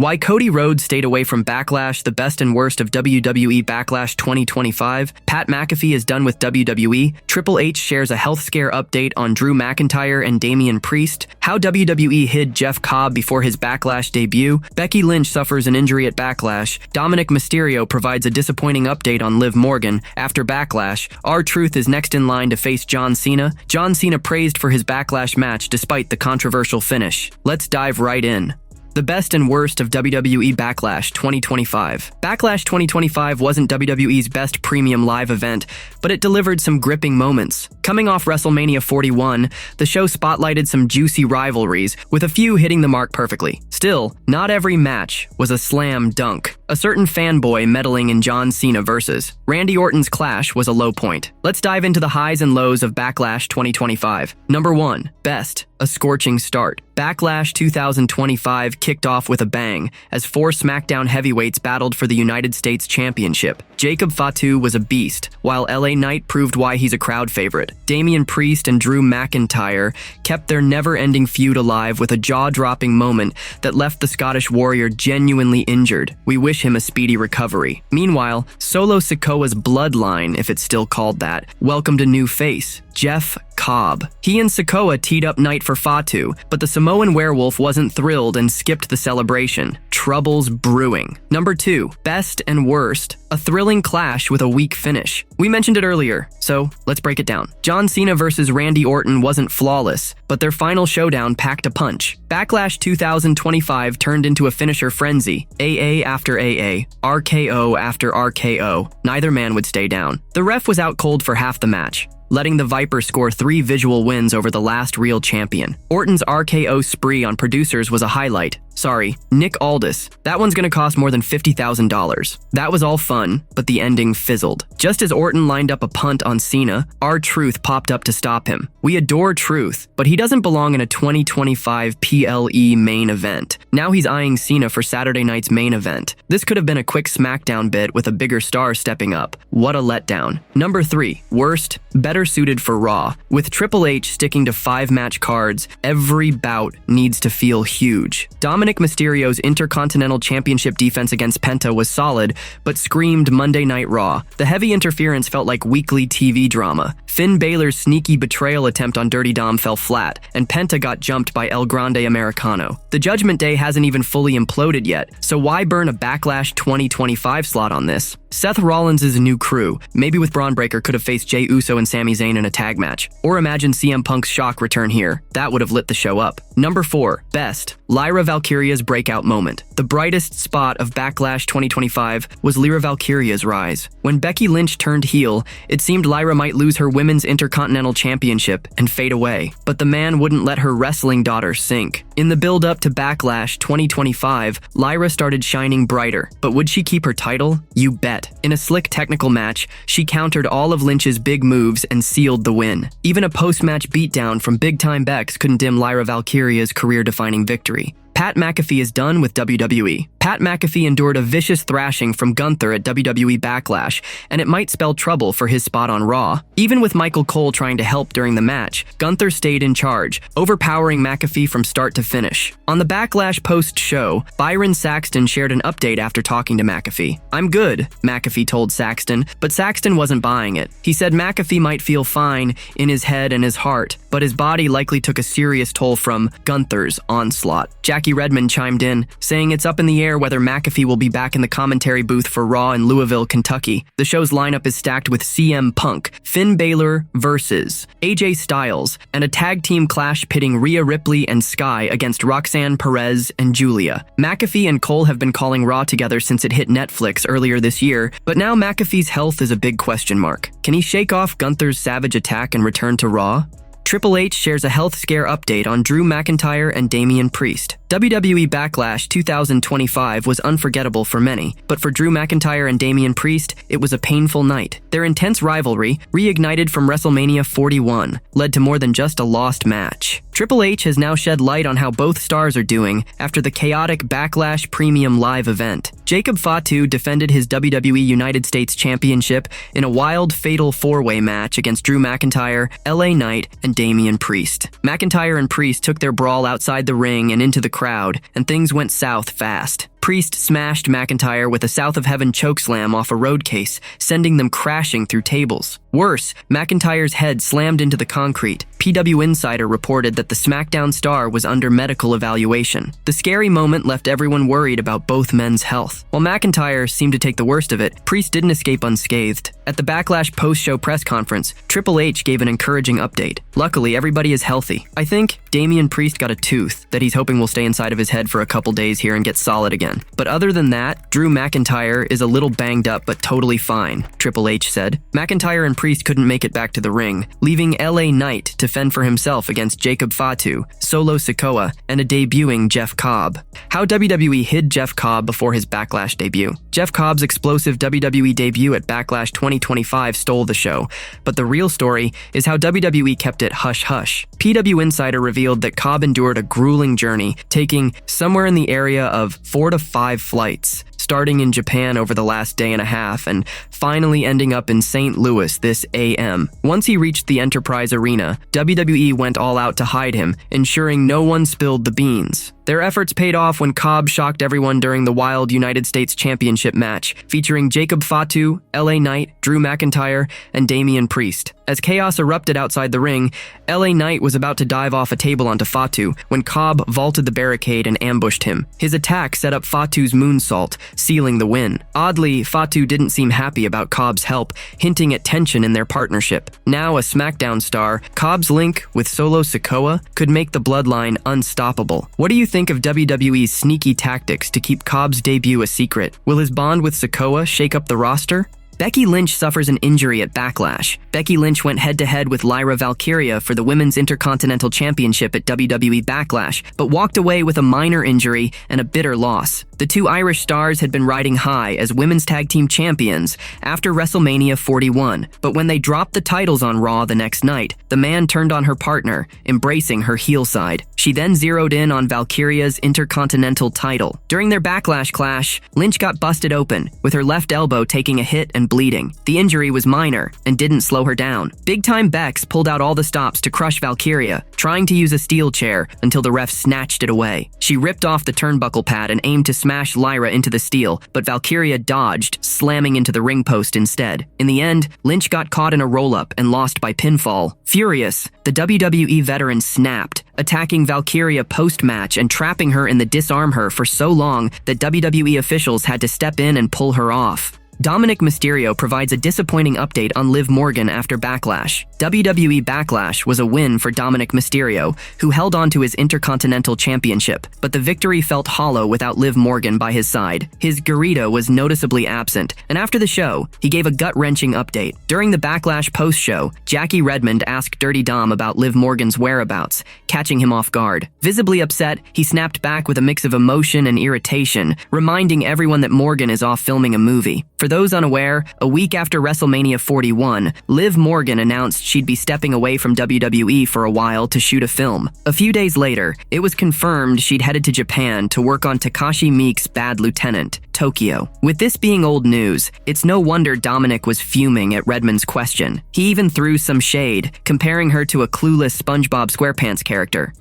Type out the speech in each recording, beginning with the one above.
Why Cody Rhodes stayed away from Backlash, the best and worst of WWE Backlash 2025. Pat McAfee is done with WWE. Triple H shares a health scare update on Drew McIntyre and Damian Priest. How WWE hid Jeff Cobb before his Backlash debut. Becky Lynch suffers an injury at Backlash. Dominik Mysterio provides a disappointing update on Liv Morgan. After Backlash, R-Truth is next in line to face John Cena. John Cena praised for his Backlash match despite the controversial finish. Let's dive right in. The best and worst of WWE Backlash 2025. Backlash 2025 wasn't WWE's best premium live event, but it delivered some gripping moments. Coming off WrestleMania 41, the show spotlighted some juicy rivalries, with a few hitting the mark perfectly. Still, not every match was a slam dunk. A certain fanboy meddling in John Cena versus Randy Orton's clash was a low point. Let's dive into the highs and lows of Backlash 2025. Number 1. Best. A scorching start. Backlash 2025 kicked off with a bang, as 4 SmackDown heavyweights battled for the United States Championship. Jacob Fatu was a beast, while LA Knight proved why he's a crowd favorite. Damian Priest and Drew McIntyre kept their never-ending feud alive with a jaw-dropping moment that left the Scottish Warrior genuinely injured. We wish him a speedy recovery. Meanwhile, Solo Sikoa's bloodline, if it's still called that, welcomed a new face, Jeff Cobb. He and Sikoa teed up Knight for Fatu, but the Samoan werewolf wasn't thrilled and skipped the celebration. Troubles brewing. Number 2. Best and worst. A thrilling clash with a weak finish. We mentioned it earlier, so let's break it down. John Cena versus Randy Orton wasn't flawless, but their final showdown packed a punch. Backlash 2025 turned into a finisher frenzy. AA after AA, RKO after RKO. Neither man would stay down. The ref was out cold for half the match, letting the Viper score 3 visual wins over the last real champion. Orton's RKO spree on producers was a highlight. Sorry, Nick Aldis. That one's gonna cost more than $50,000. That was all fun, but the ending fizzled. Just as Orton lined up a punt on Cena, R-Truth popped up to stop him. We adore Truth, but he doesn't belong in a 2025 PLE main event. Now he's eyeing Cena for Saturday night's main event. This could have been a quick SmackDown bit with a bigger star stepping up. What a letdown. Number 3. Worst. Better suited for Raw. With Triple H sticking to 5-match cards, every bout needs to feel huge. Dominik Mysterio's Intercontinental Championship defense against Penta was solid, but screamed Monday Night Raw. The heavy interference felt like weekly TV drama. Finn Balor's sneaky betrayal attempt on Dirty Dom fell flat, and Penta got jumped by El Grande Americano. The Judgment Day hasn't even fully imploded yet, so why burn a Backlash 2025 slot on this? Seth Rollins' new crew, maybe with Braun Breaker, could have faced Jey Uso and Sami Zayn in a tag match. Or imagine CM Punk's shock return here. That would have lit the show up. Number 4. Best. Lyra Valkyria's breakout moment. The brightest spot of Backlash 2025 was Lyra Valkyria's rise. When Becky Lynch turned heel, it seemed Lyra might lose her Women's Intercontinental Championship and fade away. But the man wouldn't let her wrestling daughter sink. In the build-up to Backlash 2025, Lyra started shining brighter. But would she keep her title? You bet. In a slick technical match, she countered all of Lynch's big moves and sealed the win. Even a post-match beatdown from big-time Bex couldn't dim Lyra Valkyria's career-defining victory. Pat McAfee is done with WWE. Pat McAfee endured a vicious thrashing from Gunther at WWE Backlash, and it might spell trouble for his spot on Raw. Even with Michael Cole trying to help during the match, Gunther stayed in charge, overpowering McAfee from start to finish. On the Backlash post-show, Byron Saxton shared an update after talking to McAfee. "I'm good," McAfee told Saxton, but Saxton wasn't buying it. He said McAfee might feel fine in his head and his heart, but his body likely took a serious toll from Gunther's onslaught. Jackie Redmond chimed in, saying it's up in the air whether McAfee will be back in the commentary booth for Raw in Louisville, Kentucky. The show's lineup is stacked with CM Punk, Finn Balor versus AJ Styles, and a tag team clash pitting Rhea Ripley and Sky against Roxanne Perez and Julia. McAfee and Cole have been calling Raw together since it hit Netflix earlier this year, but now McAfee's health is a big question mark. Can he shake off Gunther's savage attack and return to Raw? Triple H shares a health scare update on Drew McIntyre and Damian Priest. WWE Backlash 2025 was unforgettable for many, but for Drew McIntyre and Damian Priest, it was a painful night. Their intense rivalry, reignited from WrestleMania 41, led to more than just a lost match. Triple H has now shed light on how both stars are doing after the chaotic Backlash Premium Live event. Jacob Fatu defended his WWE United States Championship in a wild, fatal 4-way match against Drew McIntyre, LA Knight, and Damian Priest. McIntyre and Priest took their brawl outside the ring and into the crowd, and things went south fast. Priest smashed McIntyre with a South of Heaven chokeslam off a road case, sending them crashing through tables. Worse, McIntyre's head slammed into the concrete. PW Insider reported that the SmackDown star was under medical evaluation. The scary moment left everyone worried about both men's health. While McIntyre seemed to take the worst of it, Priest didn't escape unscathed. At the Backlash post-show press conference, Triple H gave an encouraging update. Luckily, everybody is healthy. I think Damian Priest got a tooth that he's hoping will stay inside of his head for a couple days here and get solid again. But other than that, Drew McIntyre is a little banged up but totally fine, Triple H said. McIntyre and Priest couldn't make it back to the ring, leaving LA Knight to fend for himself against Jacob Fatu, Solo Sikoa, and a debuting Jeff Cobb. How WWE hid Jeff Cobb before his Backlash debut. Jeff Cobb's explosive WWE debut at Backlash 2025 stole the show, but the real story is how WWE kept it hush-hush. PW Insider revealed that Cobb endured a grueling journey, taking somewhere in the area of 4 to 5 flights, starting in Japan over the last day and a half and finally ending up in St. Louis this AM. Once he reached the Enterprise Arena, WWE went all out to hide him, ensuring no one spilled the beans. Their efforts paid off when Cobb shocked everyone during the Wild United States Championship match, featuring Jacob Fatu, LA Knight, Drew McIntyre, and Damian Priest. As chaos erupted outside the ring, LA Knight was about to dive off a table onto Fatu when Cobb vaulted the barricade and ambushed him. His attack set up Fatu's moonsault, sealing the win. Oddly, Fatu didn't seem happy about Cobb's help, hinting at tension in their partnership. Now a SmackDown star, Cobb's link with Solo Sikoa could make the bloodline unstoppable. What do you think of WWE's sneaky tactics to keep Cobb's debut a secret? Will his bond with Sikoa shake up the roster? Becky Lynch suffers an injury at Backlash. Becky Lynch went head-to-head with Lyra Valkyria for the Women's Intercontinental Championship at WWE Backlash, but walked away with a minor injury and a bitter loss. The two Irish stars had been riding high as Women's Tag Team Champions after WrestleMania 41, but when they dropped the titles on Raw the next night, the man turned on her partner, embracing her heel side. She then zeroed in on Valkyria's Intercontinental title. During their Backlash clash, Lynch got busted open, with her left elbow taking a hit and bleeding. The injury was minor and didn't slow her down. Big-time Bex pulled out all the stops to crush Valkyria, trying to use a steel chair until the ref snatched it away. She ripped off the turnbuckle pad and aimed to smash Lyra into the steel, but Valkyria dodged, slamming into the ring post instead. In the end, Lynch got caught in a roll-up and lost by pinfall. Furious, the WWE veteran snapped, attacking Valkyria post-match and trapping her in the disarm her for so long that WWE officials had to step in and pull her off. Dominik Mysterio provides a disappointing update on Liv Morgan after Backlash. WWE Backlash was a win for Dominik Mysterio, who held on to his Intercontinental Championship, but the victory felt hollow without Liv Morgan by his side. His Garita was noticeably absent, and after the show, he gave a gut-wrenching update. During the Backlash post-show, Jackie Redmond asked Dirty Dom about Liv Morgan's whereabouts, catching him off guard. Visibly upset, he snapped back with a mix of emotion and irritation, reminding everyone that Morgan is off filming a movie. For those unaware, a week after WrestleMania 41, Liv Morgan announced she'd be stepping away from WWE for a while to shoot a film. A few days later, it was confirmed she'd headed to Japan to work on Takashi Miike's Bad Lieutenant, Tokyo. With this being old news, it's no wonder Dominik was fuming at Redmond's question. He even threw some shade, comparing her to a clueless SpongeBob SquarePants character.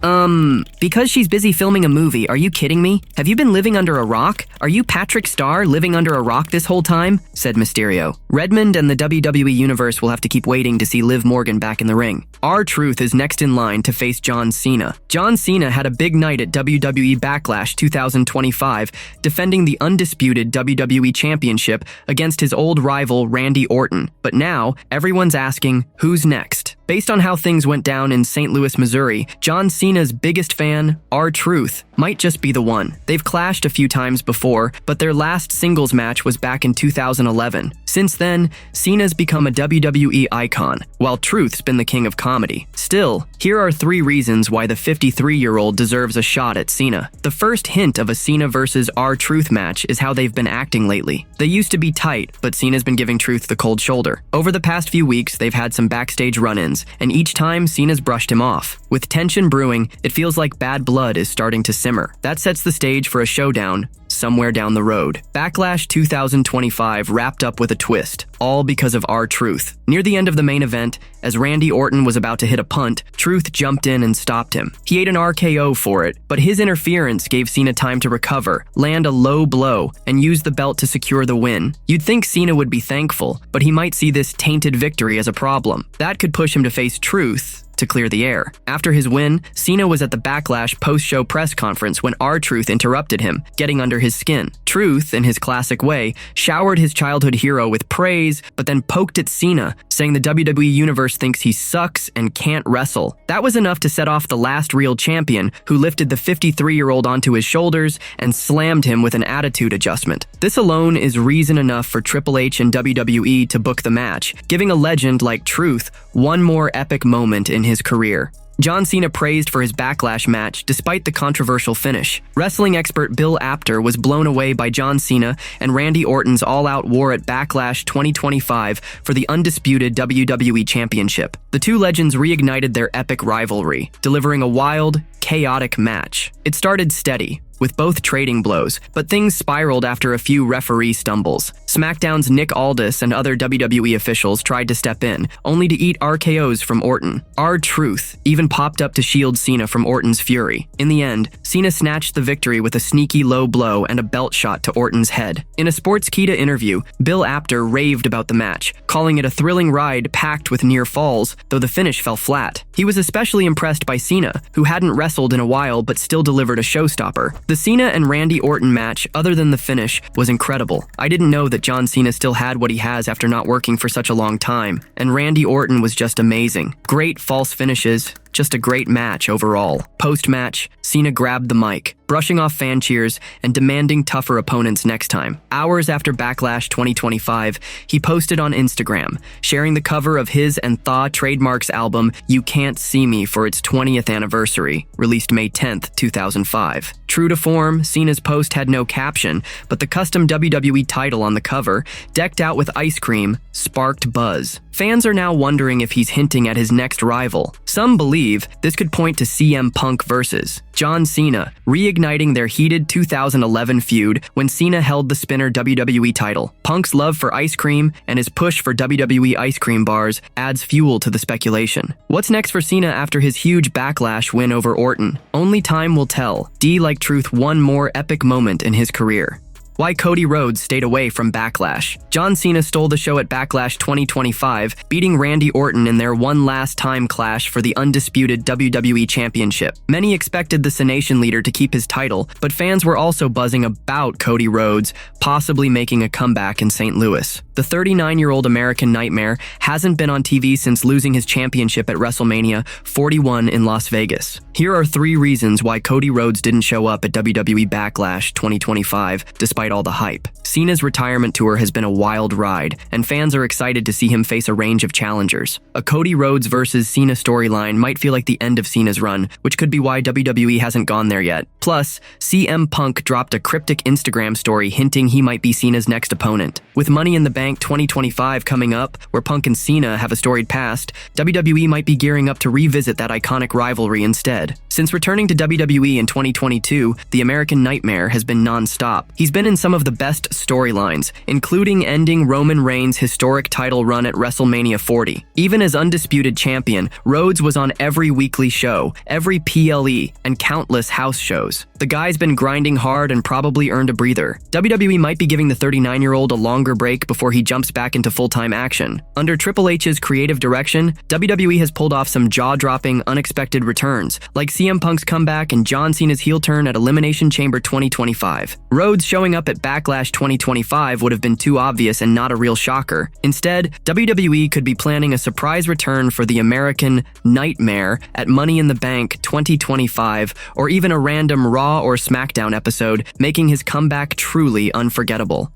Because she's busy filming a movie, are you kidding me? Have you been living under a rock? Are you Patrick Starr living under a rock this whole time? Said Mysterio. Redmond and the WWE Universe will have to keep waiting to see Liv Morgan back in the ring. R-Truth is next in line to face John Cena. John Cena had a big night at WWE Backlash 2025, defending the undisputed WWE Championship against his old rival Randy Orton. But now, everyone's asking, who's next? Based on how things went down in St. Louis, Missouri, John Cena's biggest fan, R-Truth, might just be the one. They've clashed a few times before, but their last singles match was back in 2011. Since then, Cena's become a WWE icon, while Truth's been the king of comedy. Still, here are 3 reasons why the 53-year-old deserves a shot at Cena. The first hint of a Cena versus R-Truth match is how they've been acting lately. They used to be tight, but Cena's been giving Truth the cold shoulder. Over the past few weeks, they've had some backstage run-ins, and each time Cena's brushed him off. With tension brewing, it feels like bad blood is starting to simmer. That sets the stage for a showdown somewhere down the road. Backlash 2025 wrapped up with a twist, all because of R-Truth. Near the end of the main event, as Randy Orton was about to hit a punt, Truth jumped in and stopped him. He ate an RKO for it, but his interference gave Cena time to recover, land a low blow, and use the belt to secure the win. You'd think Cena would be thankful, but he might see this tainted victory as a problem. That could push him to face Truth to clear the air. After his win, Cena was at the Backlash post-show press conference when R-Truth interrupted him, getting under his skin. Truth, in his classic way, showered his childhood hero with praise, but then poked at Cena, saying the WWE Universe thinks he sucks and can't wrestle. That was enough to set off the last real champion, who lifted the 53-year-old onto his shoulders and slammed him with an attitude adjustment. This alone is reason enough for Triple H and WWE to book the match, giving a legend like Truth one more epic moment in his career. John Cena praised for his Backlash match despite the controversial finish. Wrestling expert Bill Apter was blown away by John Cena and Randy Orton's all-out war at Backlash 2025 for the undisputed WWE Championship. The two legends reignited their epic rivalry, delivering a wild, chaotic match. It started steady, with both trading blows, but things spiraled after a few referee stumbles. SmackDown's Nick Aldis and other WWE officials tried to step in, only to eat RKOs from Orton. R-Truth even popped up to shield Cena from Orton's fury. In the end, Cena snatched the victory with a sneaky low blow and a belt shot to Orton's head. In a Sportskeeda interview, Bill Apter raved about the match, calling it a thrilling ride packed with near falls, though the finish fell flat. He was especially impressed by Cena, who hadn't wrestled in a while but still delivered a showstopper. The Cena and Randy Orton match, other than the finish, was incredible. I didn't know that John Cena still had what he has after not working for such a long time, and Randy Orton was just amazing. Great false finishes, just a great match overall. Post-match, Cena grabbed the mic, brushing off fan cheers and demanding tougher opponents next time. Hours after Backlash 2025, he posted on Instagram, sharing the cover of his and Thaw Trademarks album You Can't See Me for its 20th anniversary, released May 10th, 2005. True to form, Cena's post had no caption, but the custom WWE title on the cover, decked out with ice cream, sparked buzz. Fans are now wondering if he's hinting at his next rival. Some believe this could point to CM Punk versus John Cena, reigniting their heated 2011 feud when Cena held the spinner WWE title. Punk's love for ice cream and his push for WWE ice cream bars adds fuel to the speculation. What's next for Cena after his huge Backlash win over Orton? Only time will tell. D like Truth one more epic moment in his career. Why Cody Rhodes stayed away from Backlash. John Cena stole the show at Backlash 2025, beating Randy Orton in their one last time clash for the undisputed WWE Championship. Many expected the Cenation leader to keep his title, but fans were also buzzing about Cody Rhodes possibly making a comeback in St. Louis. The 39-year-old American Nightmare hasn't been on TV since losing his championship at WrestleMania 41 in Las Vegas. Here are 3 reasons why Cody Rhodes didn't show up at WWE Backlash 2025 despite all the hype. Cena's retirement tour has been a wild ride, and fans are excited to see him face a range of challengers. A Cody Rhodes versus Cena storyline might feel like the end of Cena's run, which could be why WWE hasn't gone there yet. Plus, CM Punk dropped a cryptic Instagram story hinting he might be Cena's next opponent. With Money in the Bank 2025 coming up, where Punk and Cena have a storied past, WWE might be gearing up to revisit that iconic rivalry instead. Since returning to WWE in 2022, the American Nightmare has been non-stop. He's been in some of the best storylines, including ending Roman Reigns' historic title run at WrestleMania 40. Even as undisputed champion, Rhodes was on every weekly show, every PLE, and countless house shows. The guy's been grinding hard and probably earned a breather. WWE might be giving the 39-year-old a longer break before he jumps back into full-time action. Under Triple H's creative direction, WWE has pulled off some jaw-dropping, unexpected returns, like CM Punk's comeback and John Cena's heel turn at Elimination Chamber 2025. Rhodes showing up at Backlash 2025 would have been too obvious and not a real shocker. Instead, WWE could be planning a surprise return for the American Nightmare at Money in the Bank 2025, or even a random Raw or SmackDown episode, making his comeback truly unforgettable.